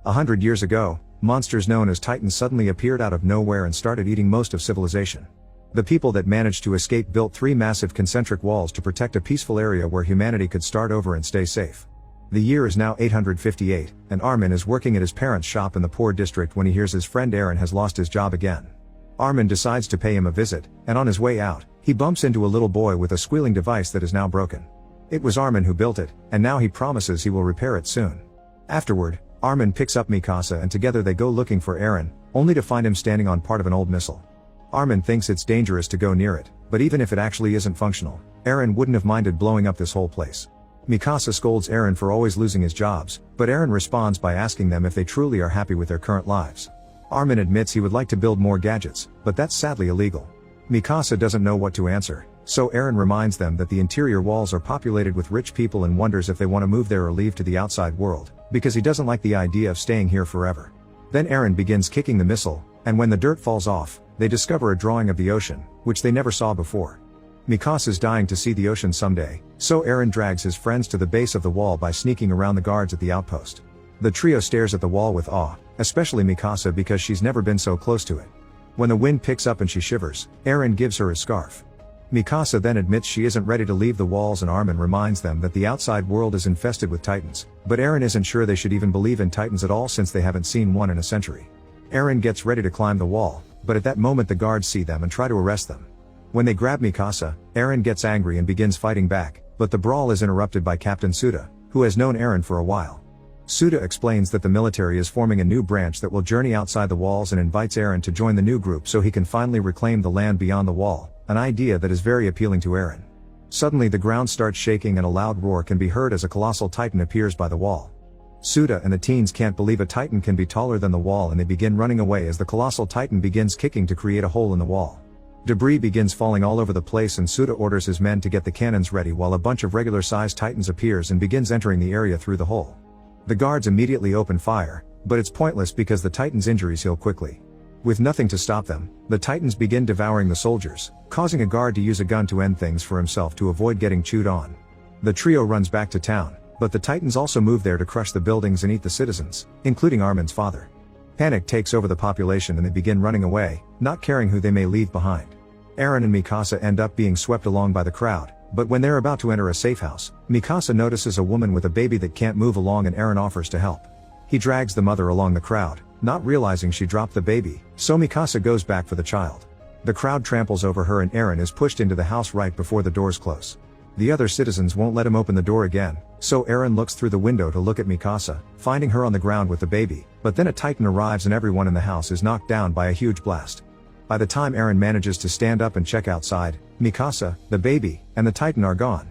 100 years ago, monsters known as Titans suddenly appeared out of nowhere and started eating most of civilization. The people that managed to escape built 3 massive concentric walls to protect a peaceful area where humanity could start over and stay safe. The year is now 858, and Armin is working at his parents' shop in the poor district when he hears his friend Aaron has lost his job again. Armin decides to pay him a visit, and on his way out, he bumps into a little boy with a squealing device that is now broken. It was Armin who built it, and now he promises he will repair it soon. Afterward, Armin picks up Mikasa and together they go looking for Aaron, only to find him standing on part of an old missile. Armin thinks it's dangerous to go near it, but even if it actually isn't functional, Aaron wouldn't have minded blowing up this whole place. Mikasa scolds Aaron for always losing his jobs, but Aaron responds by asking them if they truly are happy with their current lives. Armin admits he would like to build more gadgets, but that's sadly illegal. Mikasa doesn't know what to answer, so Aaron reminds them that the interior walls are populated with rich people and wonders if they want to move there or leave to the outside world, because he doesn't like the idea of staying here forever. Then Aaron begins kicking the missile, and when the dirt falls off, they discover a drawing of the ocean, which they never saw before. Mikasa's dying to see the ocean someday, so Aaron drags his friends to the base of the wall by sneaking around the guards at the outpost. The trio stares at the wall with awe, especially Mikasa because she's never been so close to it. When the wind picks up and she shivers, Aaron gives her his scarf. Mikasa then admits she isn't ready to leave the walls and Armin reminds them that the outside world is infested with Titans, but Aaron isn't sure they should even believe in Titans at all since they haven't seen one in a century. Aaron gets ready to climb the wall, but at that moment the guards see them and try to arrest them. When they grab Mikasa, Aaron gets angry and begins fighting back, but the brawl is interrupted by Captain Suda, who has known Aaron for a while. Suda explains that the military is forming a new branch that will journey outside the walls and invites Aaron to join the new group so he can finally reclaim the land beyond the wall, an idea that is very appealing to Aaron. Suddenly the ground starts shaking and a loud roar can be heard as a colossal Titan appears by the wall. Suda and the teens can't believe a Titan can be taller than the wall and they begin running away as the colossal Titan begins kicking to create a hole in the wall. Debris begins falling all over the place and Suda orders his men to get the cannons ready while a bunch of regular-sized Titans appears and begins entering the area through the hole. The guards immediately open fire, but it's pointless because the Titans' injuries heal quickly. With nothing to stop them, the Titans begin devouring the soldiers, causing a guard to use a gun to end things for himself to avoid getting chewed on. The trio runs back to town, but the Titans also move there to crush the buildings and eat the citizens, including Armin's father. Panic takes over the population and they begin running away, not caring who they may leave behind. Aaron and Mikasa end up being swept along by the crowd, but when they're about to enter a safe house, Mikasa notices a woman with a baby that can't move along and Aaron offers to help. He drags the mother along the crowd, not realizing she dropped the baby, so Mikasa goes back for the child. The crowd tramples over her and Aaron is pushed into the house right before the doors close. The other citizens won't let him open the door again, so Aaron looks through the window to look at Mikasa, finding her on the ground with the baby, but then a Titan arrives and everyone in the house is knocked down by a huge blast. By the time Aaron manages to stand up and check outside, Mikasa, the baby, and the Titan are gone.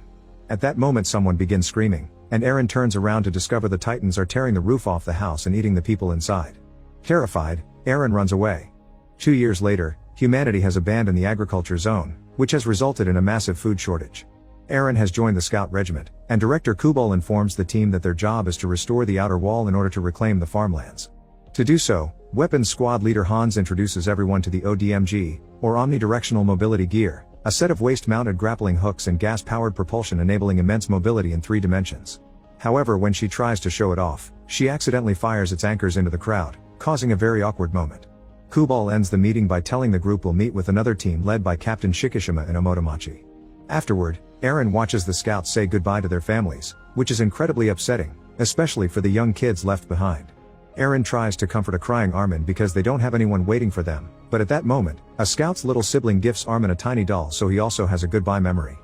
At that moment someone begins screaming, and Aaron turns around to discover the Titans are tearing the roof off the house and eating the people inside. Terrified, Aaron runs away. 2 years later, humanity has abandoned the agriculture zone, which has resulted in a massive food shortage. Aaron has joined the scout regiment, and Director Kubal informs the team that their job is to restore the outer wall in order to reclaim the farmlands. To do so, Weapons Squad leader Hans introduces everyone to the ODMG, or Omnidirectional Mobility Gear, a set of waist-mounted grappling hooks and gas-powered propulsion enabling immense mobility in 3 dimensions. However, when she tries to show it off, she accidentally fires its anchors into the crowd, causing a very awkward moment. Kubal ends the meeting by telling the group will meet with another team led by Captain Shikishima and Omotomachi. Afterward, Aaron watches the scouts say goodbye to their families, which is incredibly upsetting, especially for the young kids left behind. Aaron tries to comfort a crying Armin because they don't have anyone waiting for them, but at that moment, a scout's little sibling gifts Armin a tiny doll so he also has a goodbye memory.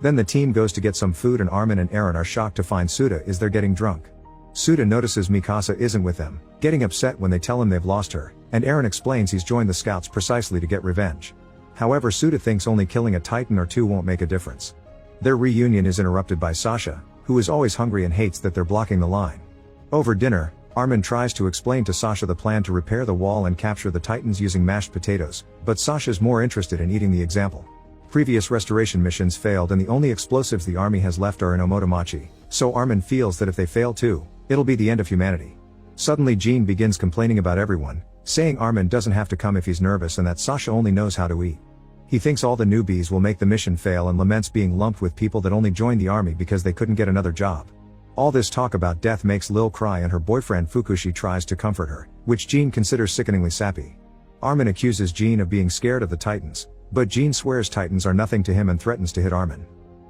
Then the team goes to get some food and Armin and Aaron are shocked to find Suda is there getting drunk. Suda notices Mikasa isn't with them, getting upset when they tell him they've lost her, and Aaron explains he's joined the scouts precisely to get revenge. However, Suda thinks only killing a Titan or 2 won't make a difference. Their reunion is interrupted by Sasha, who is always hungry and hates that they're blocking the line. Over dinner, Armin tries to explain to Sasha the plan to repair the wall and capture the Titans using mashed potatoes, but Sasha's more interested in eating the example. Previous restoration missions failed and the only explosives the army has left are in Omotomachi, so Armin feels that if they fail too, it'll be the end of humanity. Suddenly Jean begins complaining about everyone, saying Armin doesn't have to come if he's nervous and that Sasha only knows how to eat. He thinks all the newbies will make the mission fail and laments being lumped with people that only joined the army because they couldn't get another job. All this talk about death makes Lil cry and her boyfriend Fukushi tries to comfort her, which Jean considers sickeningly sappy. Armin accuses Jean of being scared of the Titans, but Jean swears Titans are nothing to him and threatens to hit Armin.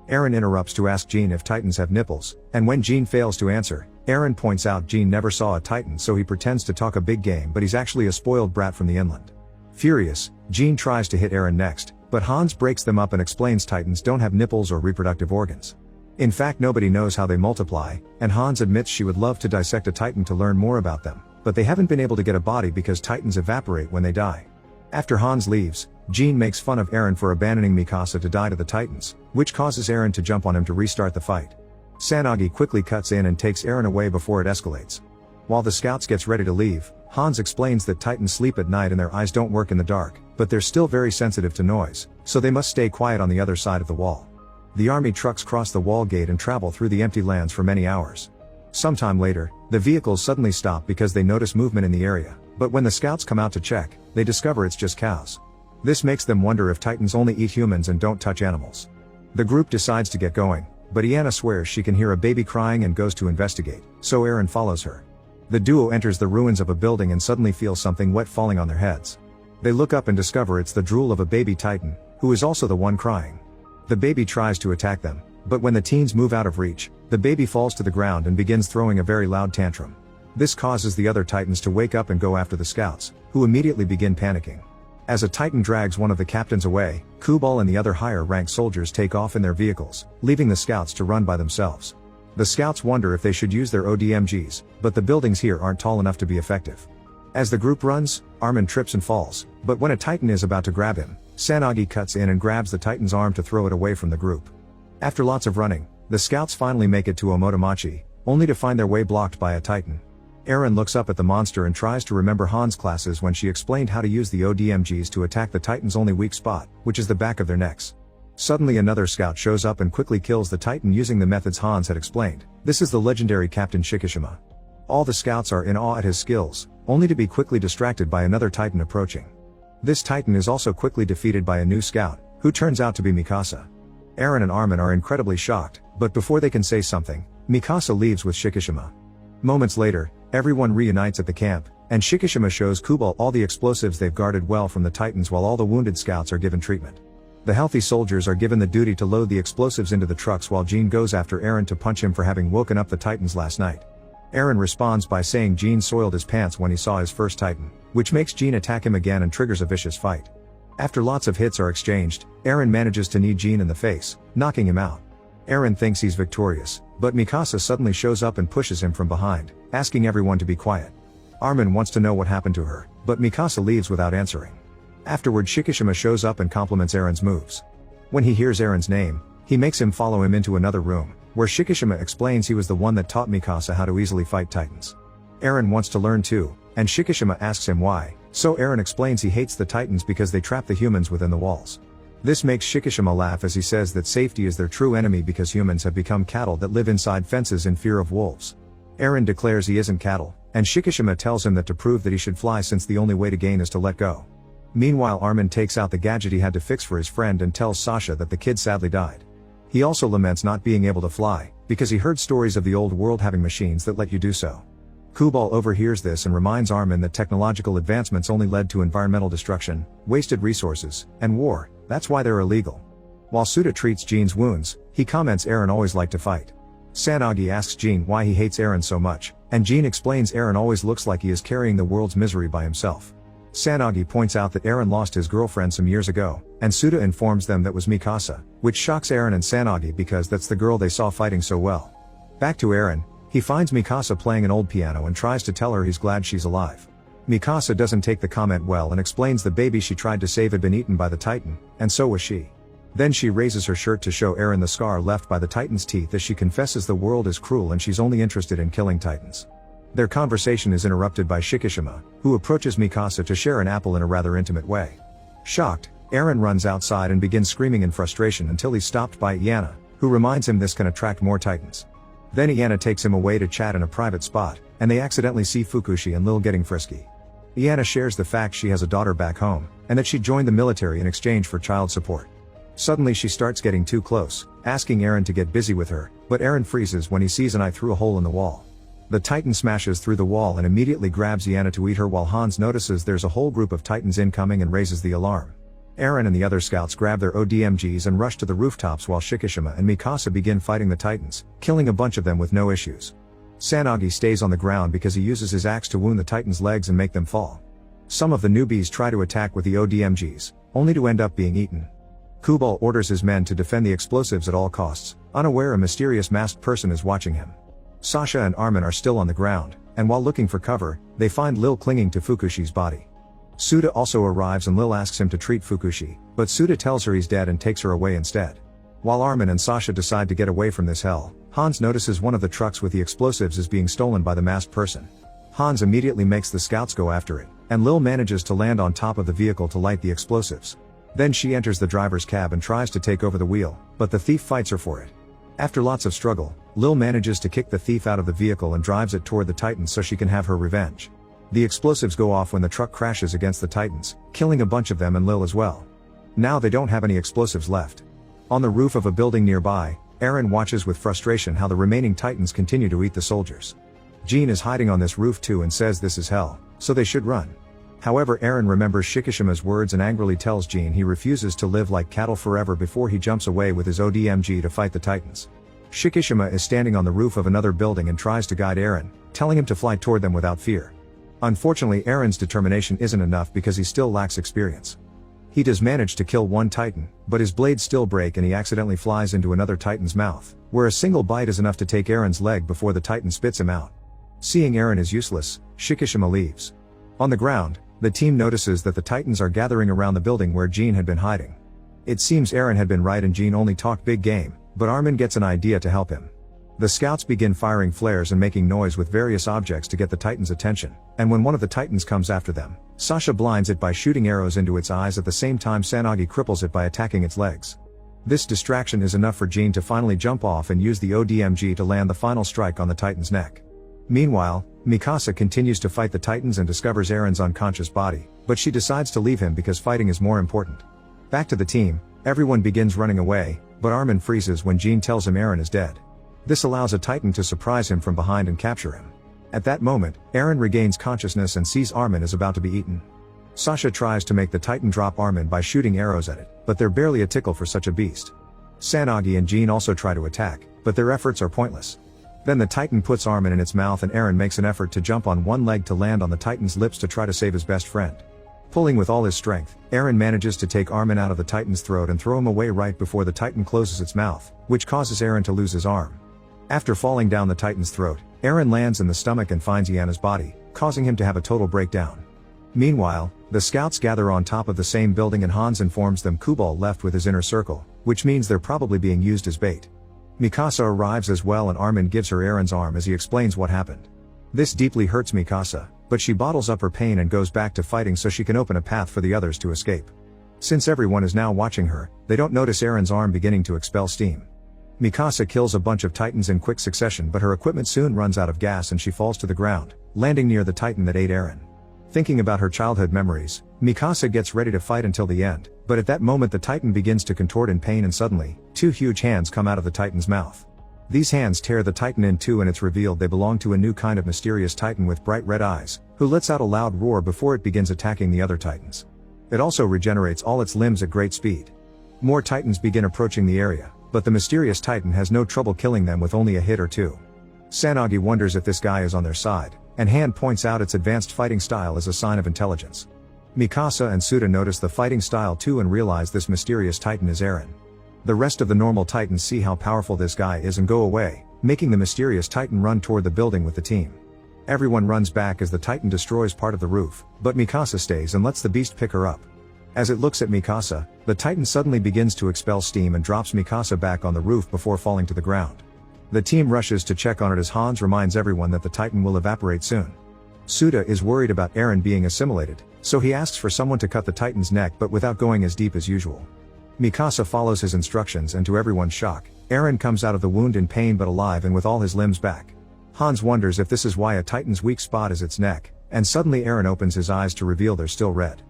Eren interrupts to ask Jean if Titans have nipples, and when Jean fails to answer, Eren points out Jean never saw a Titan, so he pretends to talk a big game, but he's actually a spoiled brat from the inland. Furious, Jean tries to hit Eren next, but Hans breaks them up and explains Titans don't have nipples or reproductive organs. In fact, nobody knows how they multiply, and Hans admits she would love to dissect a Titan to learn more about them, but they haven't been able to get a body because Titans evaporate when they die. After Hans leaves, Jean makes fun of Eren for abandoning Mikasa to die to the Titans, which causes Eren to jump on him to restart the fight. Sanagi quickly cuts in and takes Eren away before it escalates. While the scouts gets ready to leave, Hans explains that Titans sleep at night and their eyes don't work in the dark, but they're still very sensitive to noise, so they must stay quiet on the other side of the wall. The army trucks cross the wall gate and travel through the empty lands for many hours. Sometime later, the vehicles suddenly stop because they notice movement in the area, but when the scouts come out to check, they discover it's just cows. This makes them wonder if Titans only eat humans and don't touch animals. The group decides to get going, but Iana swears she can hear a baby crying and goes to investigate, so Eren follows her. The duo enters the ruins of a building and suddenly feel something wet falling on their heads. They look up and discover it's the drool of a baby Titan, who is also the one crying. The baby tries to attack them, but when the teens move out of reach, the baby falls to the ground and begins throwing a very loud tantrum. This causes the other Titans to wake up and go after the scouts, who immediately begin panicking. As a Titan drags one of the captains away, Kubal and the other higher-ranked soldiers take off in their vehicles, leaving the scouts to run by themselves. The scouts wonder if they should use their ODMGs, but the buildings here aren't tall enough to be effective. As the group runs, Armin trips and falls, but when a Titan is about to grab him, Sanagi cuts in and grabs the Titan's arm to throw it away from the group. After lots of running, the scouts finally make it to Omotomachi, only to find their way blocked by a Titan. Eren looks up at the monster and tries to remember Han's classes when she explained how to use the ODMGs to attack the Titan's only weak spot, which is the back of their necks. Suddenly another scout shows up and quickly kills the Titan using the methods Hans had explained. This is the legendary Captain Shikishima. All the scouts are in awe at his skills, only to be quickly distracted by another Titan approaching. This Titan is also quickly defeated by a new scout, who turns out to be Mikasa. Eren and Armin are incredibly shocked, but before they can say something, Mikasa leaves with Shikishima. Moments later, everyone reunites at the camp, and Shikishima shows Kubal all the explosives they've guarded well from the Titans while all the wounded scouts are given treatment. The healthy soldiers are given the duty to load the explosives into the trucks while Jean goes after Eren to punch him for having woken up the Titans last night. Eren responds by saying Jean soiled his pants when he saw his first Titan, which makes Jean attack him again and triggers a vicious fight. After lots of hits are exchanged, Eren manages to knee Jean in the face, knocking him out. Eren thinks he's victorious, but Mikasa suddenly shows up and pushes him from behind, asking everyone to be quiet. Armin wants to know what happened to her, but Mikasa leaves without answering. Afterward, Shikishima shows up and compliments Eren's moves. When he hears Eren's name, he makes him follow him into another room, where Shikishima explains he was the one that taught Mikasa how to easily fight Titans. Eren wants to learn too, and Shikishima asks him why, so Eren explains he hates the Titans because they trap the humans within the walls. This makes Shikishima laugh as he says that safety is their true enemy because humans have become cattle that live inside fences in fear of wolves. Eren declares he isn't cattle, and Shikishima tells him that to prove that he should fly since the only way to gain is to let go. Meanwhile, Armin takes out the gadget he had to fix for his friend and tells Sasha that the kid sadly died. He also laments not being able to fly, because he heard stories of the old world having machines that let you do so. Kubal overhears this and reminds Armin that technological advancements only led to environmental destruction, wasted resources, and war. That's why they're illegal. While Suda treats Jean's wounds, he comments Eren always liked to fight. Sanagi asks Jean why he hates Eren so much, and Jean explains Eren always looks like he is carrying the world's misery by himself. Sanagi points out that Eren lost his girlfriend some years ago, and Suda informs them that was Mikasa, which shocks Eren and Sanagi because that's the girl they saw fighting so well. Back to Eren, he finds Mikasa playing an old piano and tries to tell her he's glad she's alive. Mikasa doesn't take the comment well and explains the baby she tried to save had been eaten by the Titan, and so was she. Then she raises her shirt to show Eren the scar left by the Titan's teeth as she confesses the world is cruel and she's only interested in killing Titans. Their conversation is interrupted by Shikishima, who approaches Mikasa to share an apple in a rather intimate way. Shocked, Eren runs outside and begins screaming in frustration until he's stopped by Iana, who reminds him this can attract more Titans. Then Iana takes him away to chat in a private spot, and they accidentally see Fukushi and Lil getting frisky. Iana shares the fact she has a daughter back home, and that she joined the military in exchange for child support. Suddenly she starts getting too close, asking Eren to get busy with her, but Eren freezes when he sees an eye through a hole in the wall. The Titan smashes through the wall and immediately grabs Yana to eat her while Hans notices there's a whole group of Titans incoming and raises the alarm. Eren and the other scouts grab their ODMGs and rush to the rooftops while Shikishima and Mikasa begin fighting the Titans, killing a bunch of them with no issues. Sanagi stays on the ground because he uses his axe to wound the Titans' legs and make them fall. Some of the newbies try to attack with the ODMGs, only to end up being eaten. Kubal orders his men to defend the explosives at all costs, unaware a mysterious masked person is watching him. Sasha and Armin are still on the ground, and while looking for cover, they find Lil clinging to Fukushi's body. Suda also arrives and Lil asks him to treat Fukushi, but Suda tells her he's dead and takes her away instead. While Armin and Sasha decide to get away from this hell, Hans notices one of the trucks with the explosives is being stolen by the masked person. Hans immediately makes the scouts go after it, and Lil manages to land on top of the vehicle to light the explosives. Then she enters the driver's cab and tries to take over the wheel, but the thief fights her for it. After lots of struggle, Lil manages to kick the thief out of the vehicle and drives it toward the Titans so she can have her revenge. The explosives go off when the truck crashes against the Titans, killing a bunch of them and Lil as well. Now they don't have any explosives left. On the roof of a building nearby, Eren watches with frustration how the remaining Titans continue to eat the soldiers. Jean is hiding on this roof too and says this is hell, so they should run. However, Eren remembers Shikishima's words and angrily tells Jean he refuses to live like cattle forever before he jumps away with his ODMG to fight the Titans. Shikishima is standing on the roof of another building and tries to guide Eren, telling him to fly toward them without fear. Unfortunately, Eren's determination isn't enough because he still lacks experience. He does manage to kill one Titan, but his blades still break and he accidentally flies into another Titan's mouth, where a single bite is enough to take Eren's leg before the Titan spits him out. Seeing Eren is useless, Shikishima leaves. On the ground, the team notices that the Titans are gathering around the building where Jean had been hiding. It seems Eren had been right and Jean only talked big game, but Armin gets an idea to help him. The scouts begin firing flares and making noise with various objects to get the Titans' attention, and when one of the Titans comes after them, Sasha blinds it by shooting arrows into its eyes at the same time Sanagi cripples it by attacking its legs. This distraction is enough for Jean to finally jump off and use the ODMG to land the final strike on the Titan's neck. Meanwhile, Mikasa continues to fight the Titans and discovers Eren's unconscious body, but she decides to leave him because fighting is more important. Back to the team, everyone begins running away, but Armin freezes when Jean tells him Eren is dead. This allows a Titan to surprise him from behind and capture him. At that moment, Eren regains consciousness and sees Armin is about to be eaten. Sasha tries to make the Titan drop Armin by shooting arrows at it, but they're barely a tickle for such a beast. Sanagi and Jean also try to attack, but their efforts are pointless. Then the Titan puts Armin in its mouth and Eren makes an effort to jump on one leg to land on the Titan's lips to try to save his best friend. Pulling with all his strength, Eren manages to take Armin out of the Titan's throat and throw him away right before the Titan closes its mouth, which causes Eren to lose his arm. After falling down the Titan's throat, Eren lands in the stomach and finds Yana's body, causing him to have a total breakdown. Meanwhile, the scouts gather on top of the same building and Hans informs them Kubal left with his inner circle, which means they're probably being used as bait. Mikasa arrives as well and Armin gives her Eren's arm as he explains what happened. This deeply hurts Mikasa, but she bottles up her pain and goes back to fighting so she can open a path for the others to escape. Since everyone is now watching her, they don't notice Eren's arm beginning to expel steam. Mikasa kills a bunch of Titans in quick succession but her equipment soon runs out of gas and she falls to the ground, landing near the Titan that ate Eren. Thinking about her childhood memories, Mikasa gets ready to fight until the end, but at that moment the Titan begins to contort in pain and suddenly, two huge hands come out of the Titan's mouth. These hands tear the Titan in two and it's revealed they belong to a new kind of mysterious Titan with bright red eyes, who lets out a loud roar before it begins attacking the other Titans. It also regenerates all its limbs at great speed. More Titans begin approaching the area, but the mysterious Titan has no trouble killing them with only a hit or two. Sanagi wonders if this guy is on their side, and Hand points out its advanced fighting style as a sign of intelligence. Mikasa and Suda notice the fighting style too and realize this mysterious Titan is Eren. The rest of the normal Titans see how powerful this guy is and go away, making the mysterious Titan run toward the building with the team. Everyone runs back as the Titan destroys part of the roof, but Mikasa stays and lets the beast pick her up. As it looks at Mikasa, the Titan suddenly begins to expel steam and drops Mikasa back on the roof before falling to the ground. The team rushes to check on it as Hans reminds everyone that the Titan will evaporate soon. Suda is worried about Eren being assimilated, so he asks for someone to cut the Titan's neck but without going as deep as usual. Mikasa follows his instructions and to everyone's shock, Eren comes out of the wound in pain but alive and with all his limbs back. Hans wonders if this is why a Titan's weak spot is its neck, and suddenly Eren opens his eyes to reveal they're still red.